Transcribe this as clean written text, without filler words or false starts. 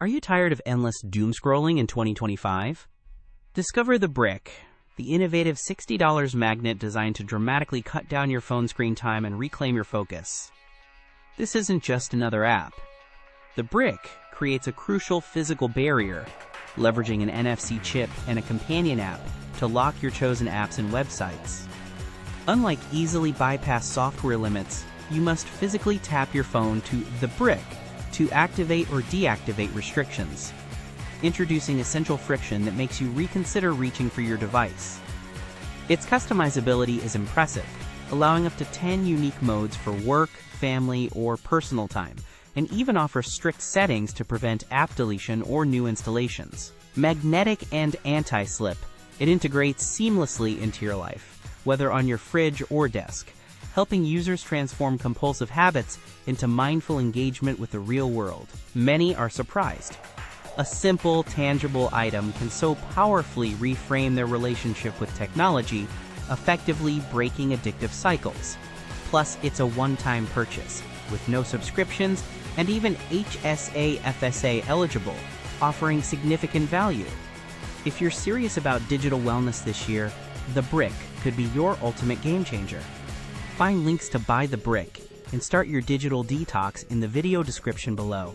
Are you tired of endless doomscrolling in 2025? Discover the Brick, the innovative $60 magnet designed to dramatically cut down your phone screen time and reclaim your focus. This isn't just another app. The Brick creates a crucial physical barrier, leveraging an NFC chip and a companion app to lock your chosen apps and websites. Unlike easily bypass software limits, you must physically tap your phone to the Brick to activate or deactivate restrictions, introducing essential friction that makes you reconsider reaching for your device. Its customizability is impressive, allowing up to 10 unique modes for work, family, or personal time, and even offers strict settings to prevent app deletion or new installations. Magnetic and anti-slip, it integrates seamlessly into your life, whether on your fridge or desk, helping users transform compulsive habits into mindful engagement with the real world. Many are surprised. A simple, tangible item can so powerfully reframe their relationship with technology, effectively breaking addictive cycles. Plus, it's a one-time purchase, with no subscriptions and even HSA FSA eligible, offering significant value. If you're serious about digital wellness this year, the Brick could be your ultimate game changer. Find links to buy the Brick and start your digital detox in the video description below.